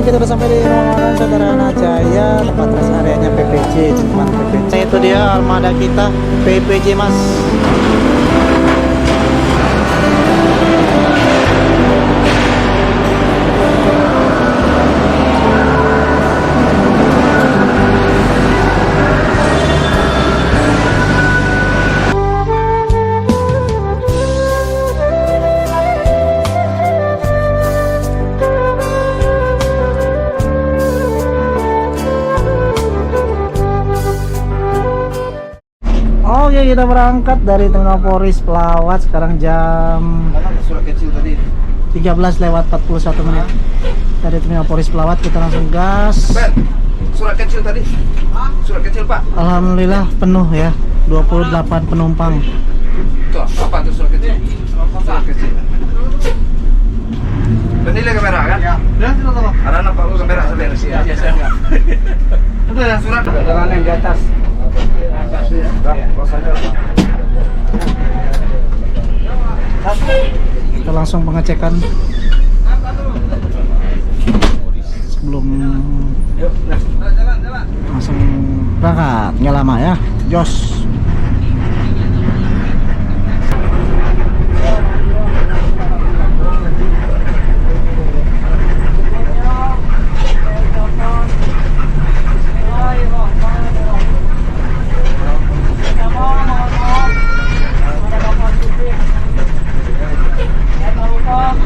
kita udah sampai di rumah makan Sederhana Jaya, tempat rest areanya PPJ, teman PPJ. Itu dia armada kita, PPJ Mas. Oke, kita berangkat dari Terminal Polres Pelawat. Sekarang jam 13:41 menit. Dari Terminal Polres Pelawat kita langsung gas. Surat kecil tadi. Surat kecil, Pak. Alhamdulillah penuh ya, 28 penumpang. Tuh, apa tuh surat kecil? Surat kecil. Penilai kamera kan? Ya. Ada anak Pak kamera sampai sini. Ya, saya. Itu ya surat jalan yang di atas. Kita langsung pengecekan sebelum langsung berangkat. Nggak lama ya, jos.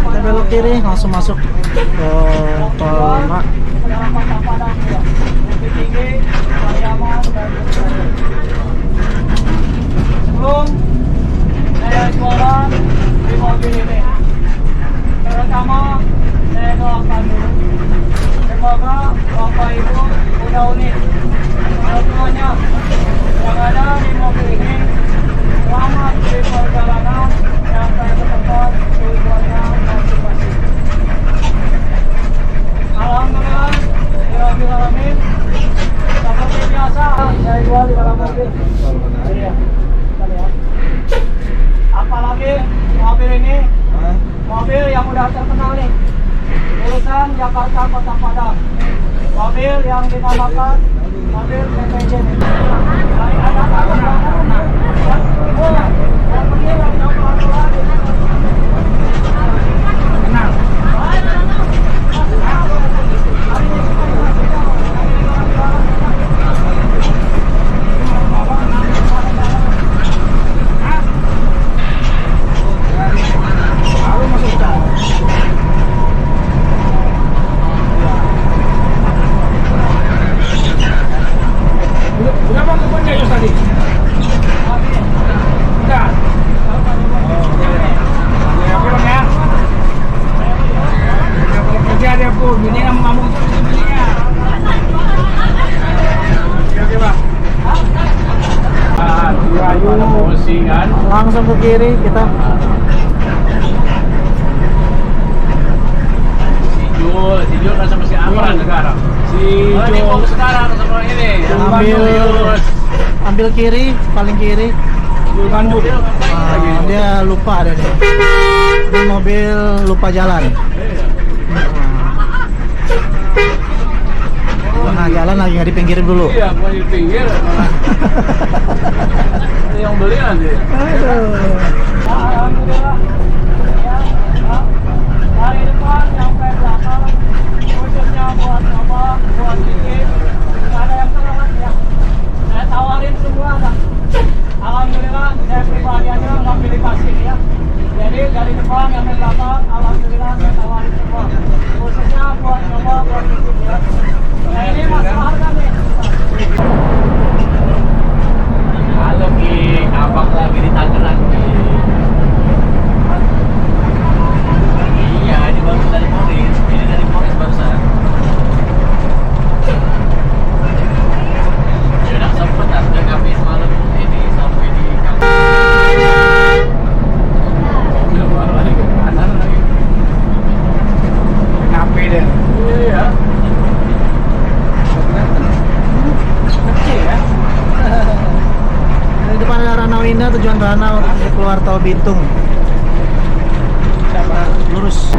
Kita belok kiri langsung masuk ke tol Merak. Sebelum saya jualan di mobil ini, pertama saya doakan dulu semoga Bapak Ibu udah unik semuanya yang ada di mobil ini selamat di perjalanan sampai ke tempat tujuannya masing-masing. Alhamdulillah, Alhamdulillah. Seperti biasa, saya jual di dalam mobil. Iya, ya. Apalagi mobil ini, mobil yang udah terkenal nih, urusan Jakarta Kota Padang. Mobil yang dinamakan mobil PPJ nih. Langsung ke kiri kita. Si Jul kan sama si Amran sekarang. Ini mau sekarang sama ini. Ambil kiri, paling kiri. Dia lupa ada nih. Ini mobil lupa jalan. Nah, jalan lagi nggak dipinggirin dulu. Iya, mau di pinggir. Yang beli nanti. Alhamdulillah. Ya, dari depan sampai belakang, khususnya buat Bapak, buat Kiki, nggak ada yang terlewat ya. Saya tawarin semua dah. Alhamdulillah, saya pribadiannya nggak pilih kasih ya. Jadi dari depan sampai belakang, alhamdulillah saya tawarin semua. Khususnya buat Bapak, buat Kiki ya. Nah ini masalah harga nih. Halo Ki, abang lagi di Tangerang Ki. Iya, ini baru dari Polres. Ini dari Polres barusan. Sudah sempet harga kami semalam ini sampai di kanan lagi. Ngapain deh? Iya. Kecil ya. Di depan ada Ranau Indah, tujuan Ranau untuk keluar tol Bitung. Lurus.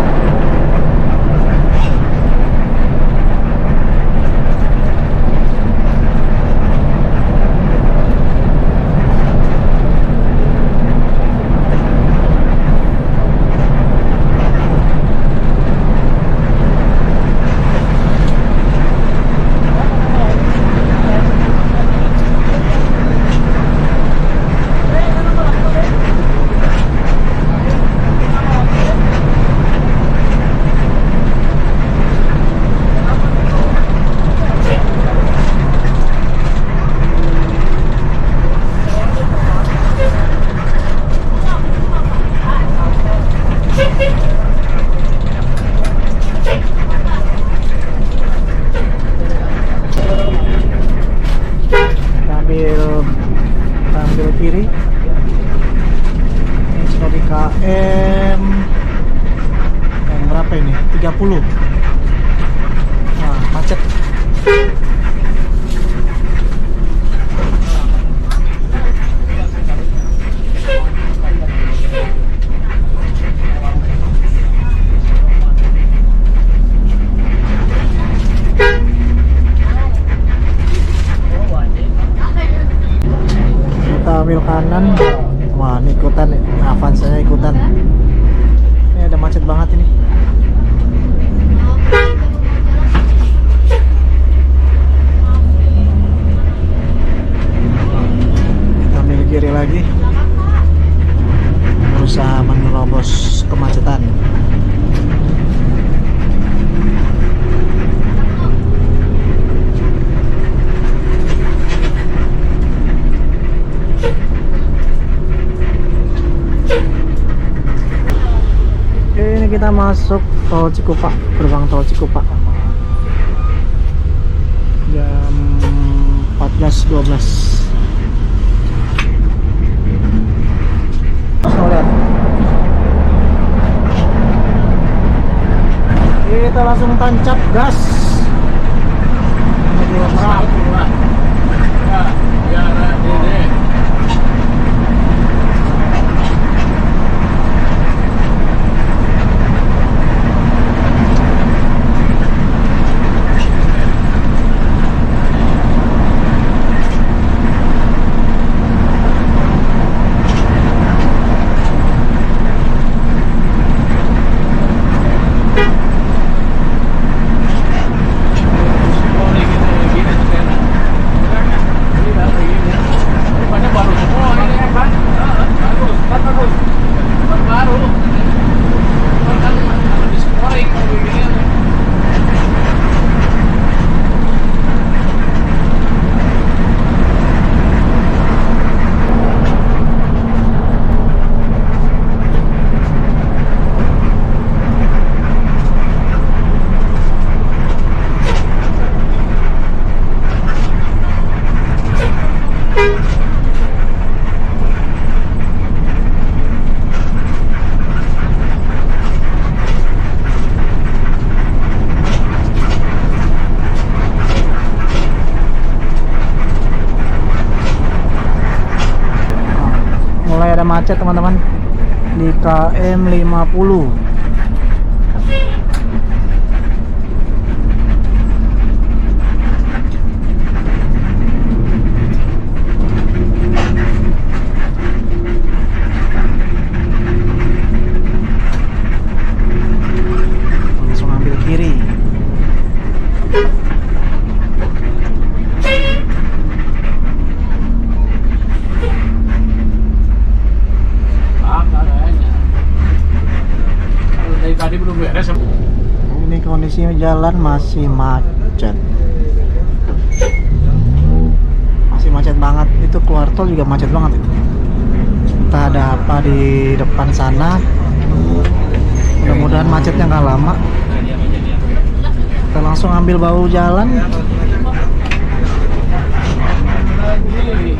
KM yang berapa ini? 30. Wah, macet. Kita ambil kanan. Wah, ini ikutan nih. Avanza-nya ikutan. Ini ada macet banget ini. Kita ambil kiri lagi. Berusaha menerobos kemacetan. Ini kita masuk tol Cikupa, gerbang tol Cikupa. Jam 14.12. Lihat. Kita langsung tancap gas. Menuju Merak. Ya, ini. Macet teman-teman di KM 50. Langsung ambil kiri. Tadi belum beres. Ini kondisi jalan masih macet. Masih macet banget. Itu keluar tol juga macet banget itu. Entah ada apa di depan sana. Mudah-mudahan macetnya nggak lama. Kita langsung ambil bahu jalan. Ini.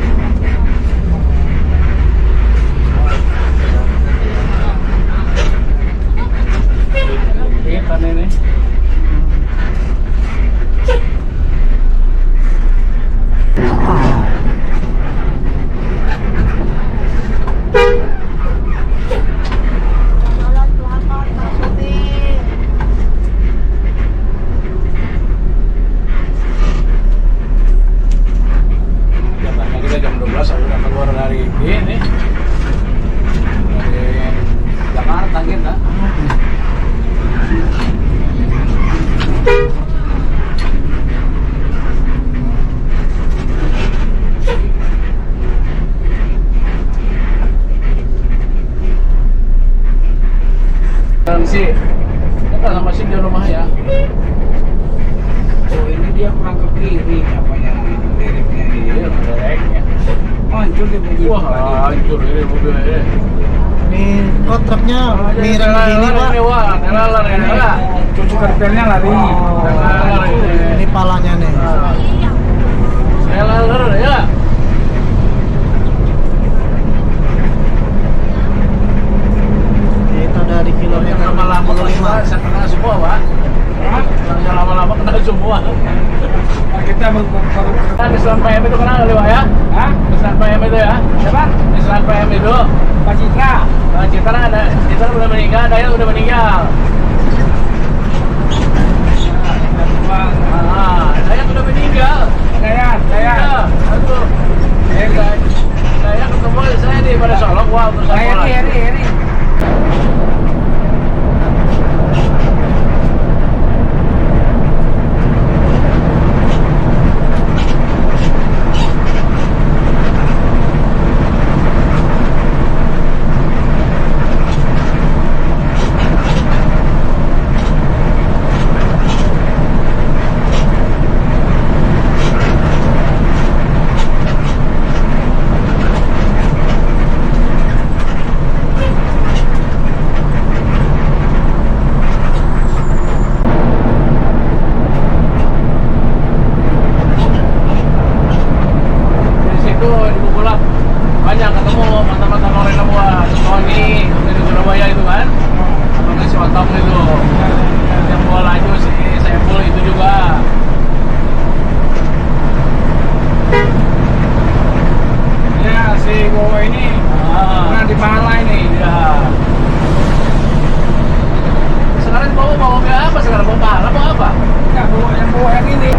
Kita jam 12 sudah keluar dari ini. Dari Jakarta kita. Si, kita sama si di rumah ya. Oh, ini dia kurang ke kiri apanya direknya ini. Iya, direknya. Hancur dia begitu. Wah, hancur ini mobilnya ini. Ini kok truknya miring begini Pak? Wah, telalar ini. Cuci kartelnya lari. Telalar ini. Ini palanya nih. Telalar ya. Kan Nissan PM itu kenal kali Pak ya? Hah? Nissan PM itu ya? Siapa? Nissan PM itu. Pak Citra. Pak Citra ada, Citra udah meninggal, Dayat udah meninggal. Dayat udah meninggal. Dayat. Aduh. Dayat ketemu saya di pada Solok, wah untuk saya. Heri. Banyak ketemu mantan-mantan orang buat Tony dari Surabaya itu kan, abangnya si Otong itu, yang bawa laju si Saiful itu juga. Ya si Bowo ini pernah di Pahala ini. Ya. Sekarang bawa apa? Sekarang bawa Pahala bawa apa? Enggak, bawa yang ini.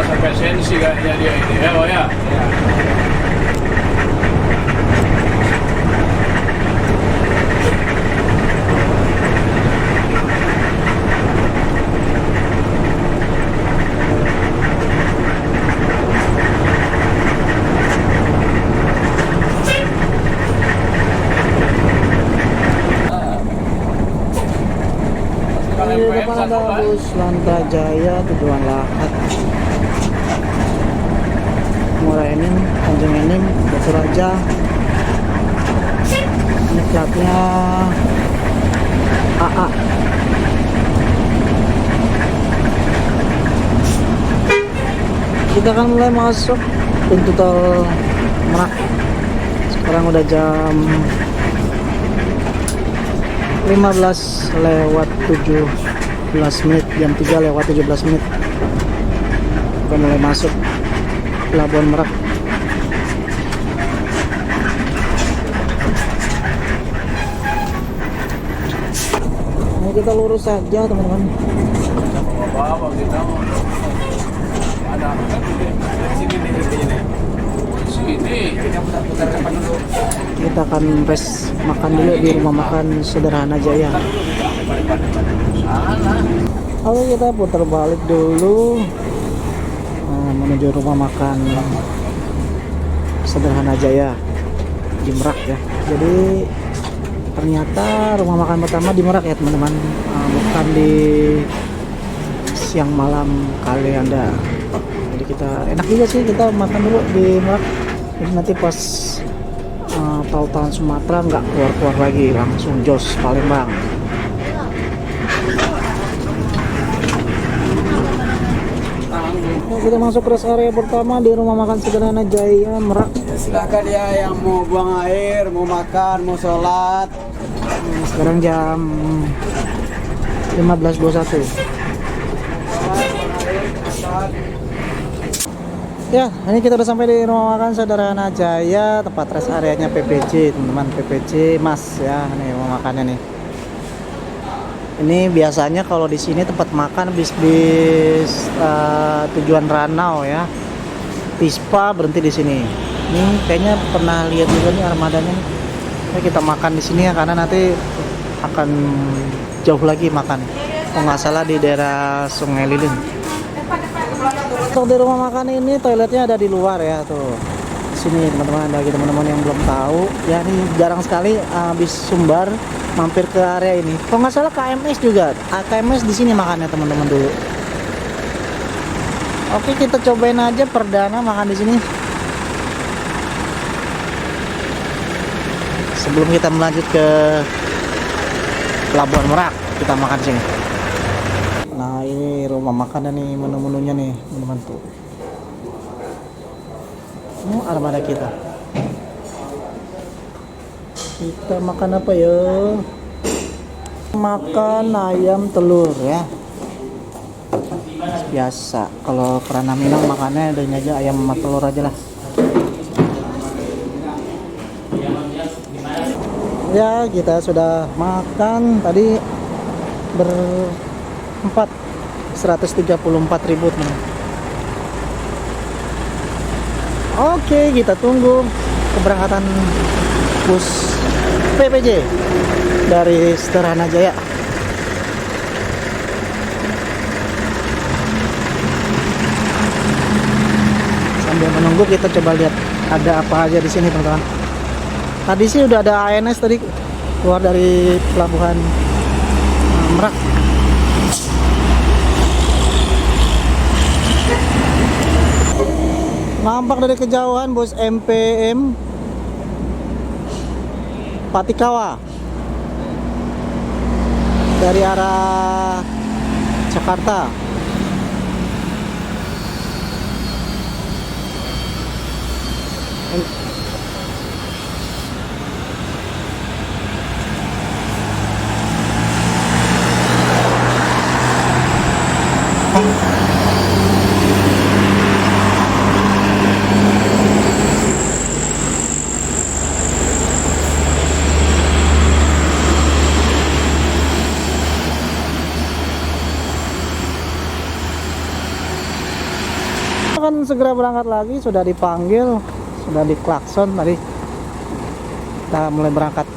Sampai sensi kayaknya dia ini ya, oh ya. Di depan ada bus Lantajaya tujuan Lahat, Muara Enim, Tanjung Enim, Batu Raja. Ini platnya AA. Kita akan mulai masuk pintu tol Merak. Sekarang udah jam 15:17 menit, jam 3:17 menit. Kita mulai masuk Pelabuhan Merak. Ini kita lurus saja teman-teman. Bawa kita ada sini. Kita akan rest makan dulu di rumah makan Sederhana Jaya. Lalu kita putar balik dulu menuju rumah makan Sederhana Jaya di Merak ya. Jadi ternyata rumah makan pertama di Merak ya teman-teman, bukan di siang malam Kalianda. Jadi kita enak juga sih kita makan dulu di Merak. Jadi nanti pas tol Trans Sumatera nggak keluar-keluar lagi, langsung jos Palembang. Nah, kita masuk rest area pertama di rumah makan Sederhana Jaya Merak. Silahkan ya yang mau buang air, mau makan, mau sholat. Sekarang jam 15.21. Ya, ini kita udah sampai di rumah makan Sederhana Jaya, tempat rest areanya PPJ, teman-teman. PPJ Mas ya, nih rumah makannya nih. Ini biasanya kalau di sini tempat makan bis-bis tujuan Ranau ya. Pispa berhenti di sini. Ini kayaknya pernah lihat juga nih armadanya nih. Nah, kita makan di sini ya karena nanti akan jauh lagi makan. Kalau nggak salah di daerah Sungai Lilin. Untuk di rumah makan ini toiletnya ada di luar ya tuh. Sini teman-teman, bagi teman-teman yang belum tahu ya, ini jarang sekali habis Sumbar mampir ke area ini. Kalau nggak salah KMS juga, KMS di sini makannya teman-teman dulu. Oke, kita cobain aja perdana makan di sini. Sebelum kita melanjut ke Pelabuhan Merak, kita makan di sini. Nah, ini rumah makan nih, menu-menunya nih teman-teman tuh. Armada kita. Kita makan apa ya? Makan ayam telur ya. Biasa. Kalau Kerana Minang makannya adanya aja ayam sama telur aja lah. Ya, kita sudah makan tadi berempat 134.000 teman. Oke, kita tunggu keberangkatan bus PPJ dari Sederhana Jaya. Sambil menunggu kita coba lihat ada apa aja di sini teman-teman. Tadi sih udah ada ANS tadi keluar dari pelabuhan Merak. Nampak dari kejauhan bus MPM Patikawa dari arah Jakarta. Akan segera berangkat lagi, sudah dipanggil, sudah diklakson tadi. Kita mulai berangkat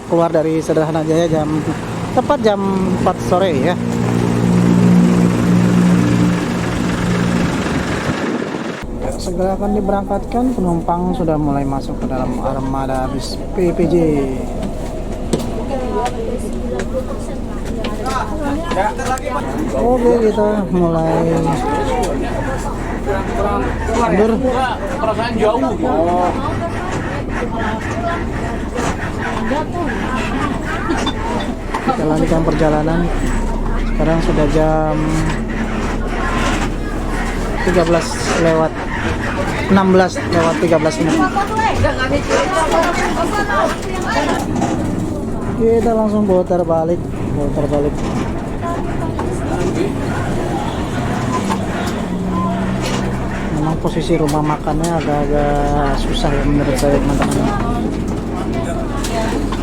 keluar dari Sederhana Jaya tepat jam 4 sore ya. Segera akan diberangkatkan, penumpang sudah mulai masuk ke dalam armada bis PPJ. Oke, kita mulai mundur. Perasaan jauh. Kita lanjutkan perjalanan. Sekarang sudah jam 16:13 menit. Kita langsung putar balik. Memang posisi rumah makannya agak-agak susah ya menurut saya teman-teman.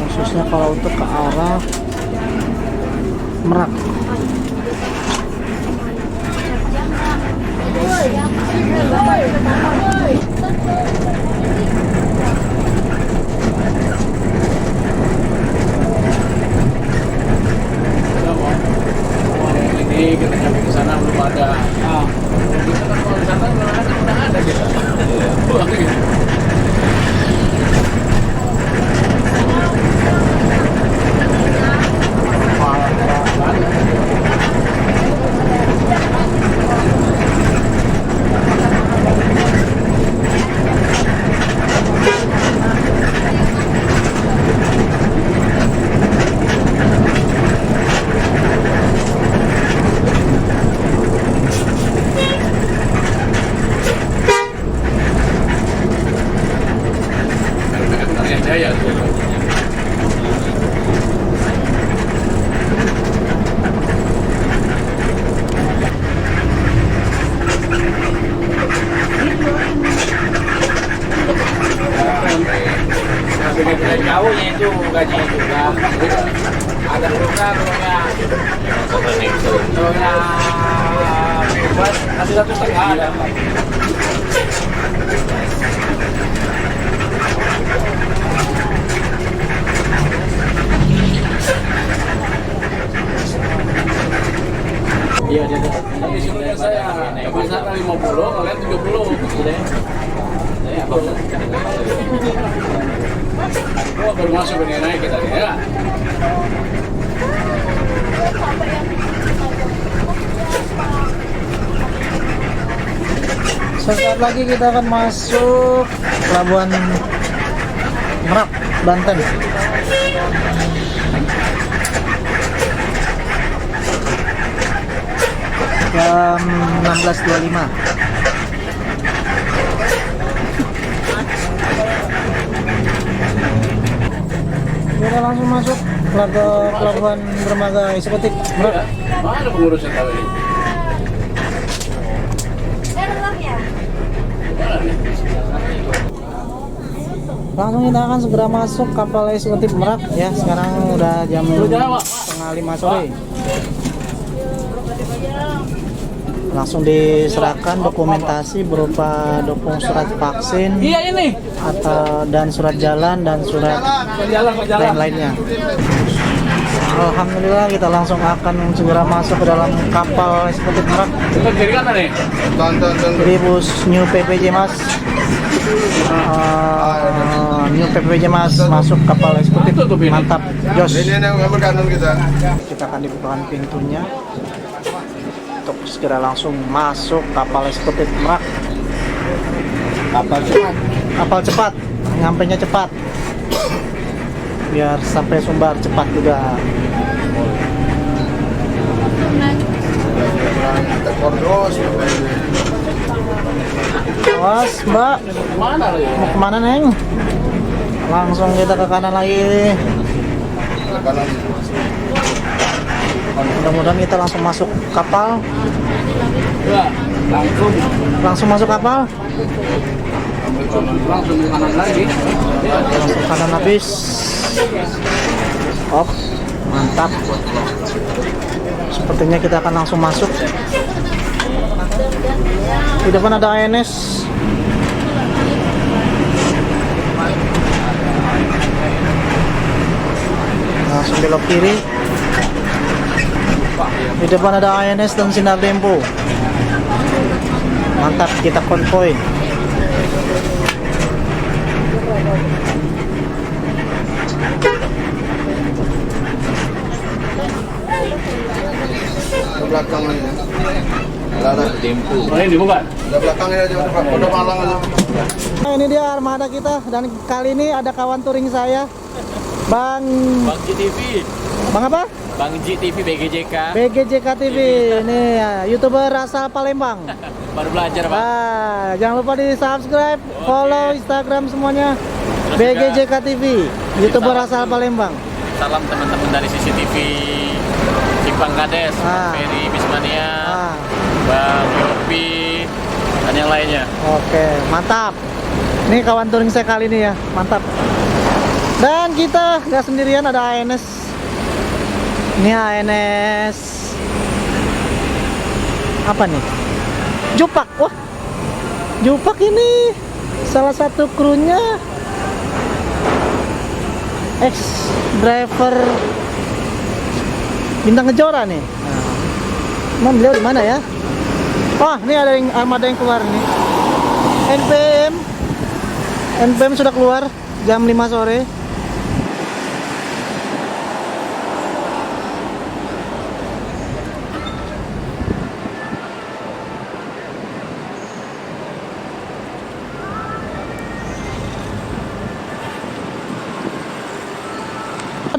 Khususnya kalau untuk ke arah Merak. Ini kita nyampe ke sana belum ada. Kita kan kalau di sana udah ada kita. kilonya bebas, kasih 1,5 ada. Iya, dia tadi suruhnya saya kebiasaan 50, kalian 70. Udah. Saya apa? Oh, baru masuk ini naik kita ya. Sesaat lagi kita akan masuk Pelabuhan Merak, Banten. Jam 16.25. Kita langsung masuk ke Pelabuhan Dermaga Eksekutif Merak. Mana pengurusnya tahu ini? Langsung kita akan segera masuk kapal eksekutif Merak ya. Sekarang udah jam 4:30 sore. Langsung diserahkan dokumentasi berupa surat vaksin Iya ini. dan surat jalan dan surat lain-lainnya. Alhamdulillah kita langsung akan segera masuk ke dalam kapal eksekutif Merak. Itu kiri kanan nih. Jadi bus New PPJ Mas. New PPJ Mas masuk kapal eksekutif. Mantap, Jos. Ini yang ngambil kanan kita. Kita akan dibukakan pintunya untuk segera langsung masuk kapal eksekutif Merak. Kapal cepat, nyampainya cepat. Biar sampai Sumbar cepat juga. Kita kordos. Awas Mbak, Mana lo ya? mau kemana Neng? Langsung kita ke kanan lagi. Kanan. Mudah-mudahan kita langsung masuk kapal. Dua. Langsung masuk kapal. Langsung ke kanan lagi. Langsung kanan habis. Off. Mantap. Sepertinya kita akan langsung masuk. Di depan ada ANS. Langsung belok kiri. Di depan ada ANS dan Sinar Dempo. Mantap, kita konvoy. Ke belakang aja. Lala tempo. Mana ini bukan? Ke belakang aja udah malang aja. Nah, ini dia armada kita dan kali ini ada kawan touring saya, Bang GTV. Bang apa? Bang GTV BGJK. BGJK TV. Ini ya, YouTuber asal Palembang. Baru belajar, Pak. Jangan lupa di subscribe, follow Instagram semuanya. BGJK TV, YouTuber asal Palembang. Salam teman-teman dari CCTV Simpang Kades, Ferry Bismania, Bang Yopi, dan yang lainnya. Oke, mantap. Ini kawan touring saya kali ini ya, mantap. Dan kita nggak sendirian, ada ANS. Ini ANS apa nih? Jupak. Wah, Jupak ini salah satu krunya ex driver Bintang Kejora nih. Emang beliau di mana ya? Oh, ini ada yang armada yang keluar nih. NPM sudah keluar jam 5 sore.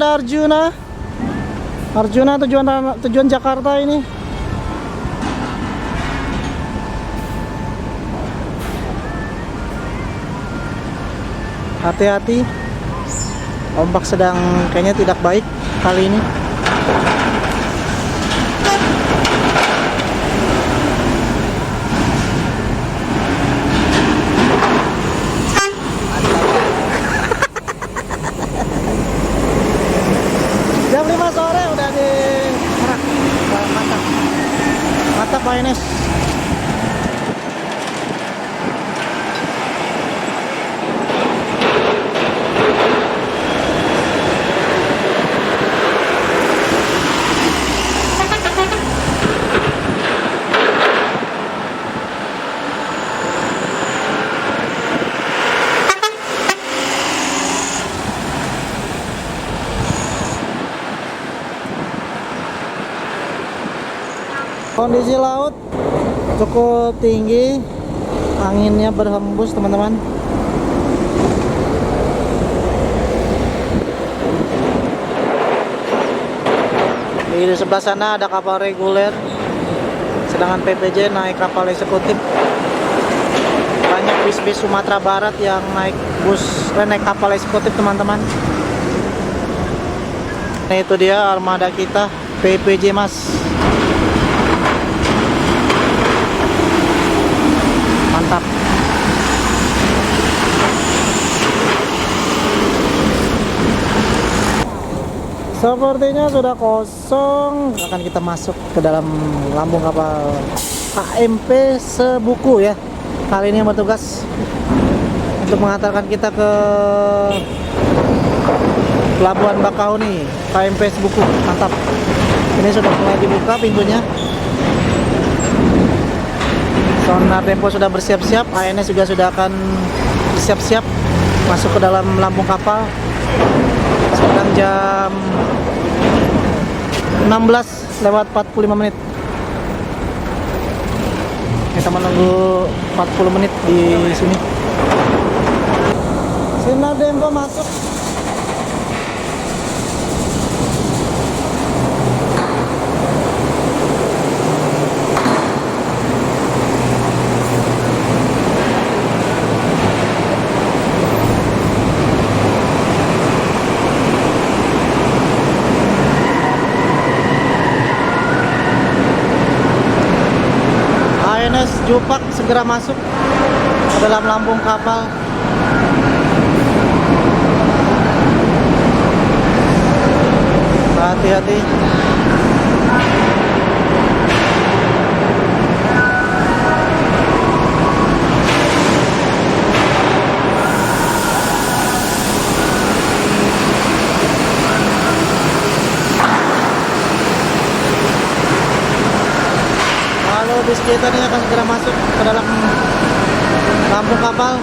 Ada Arjuna tujuan Jakarta ini. Hati-hati, ombak sedang kayaknya tidak baik kali ini. Jam 5 sore udah di Merak. Mantap. siap INS. Kondisi laut cukup tinggi, anginnya berhembus teman-teman. Di sebelah sana ada kapal reguler, sedangkan PPJ naik kapal eksekutif. Banyak bis-bis Sumatera Barat yang naik naik kapal eksekutif teman-teman. Nah itu dia armada kita PPJ Mas. Mantap. Sepertinya sudah kosong. Akan kita masuk ke dalam lambung kapal AMP Sebuku ya. Kali ini yang bertugas untuk mengantarkan kita ke Pelabuhan Bakahuni, AMP Sebuku. Mantap. Ini sudah mulai dibuka pintunya. Sonar Dempo sudah bersiap-siap, ANS juga sudah akan bersiap-siap masuk ke dalam lambung kapal. Sekarang jam 16:45. Kita menunggu 40 menit di sini. Sonar Dempo masuk. ANS Jupak segera masuk ke dalam lambung kapal. Hati-hati. Bis kita ini akan segera masuk ke dalam lambung kapal.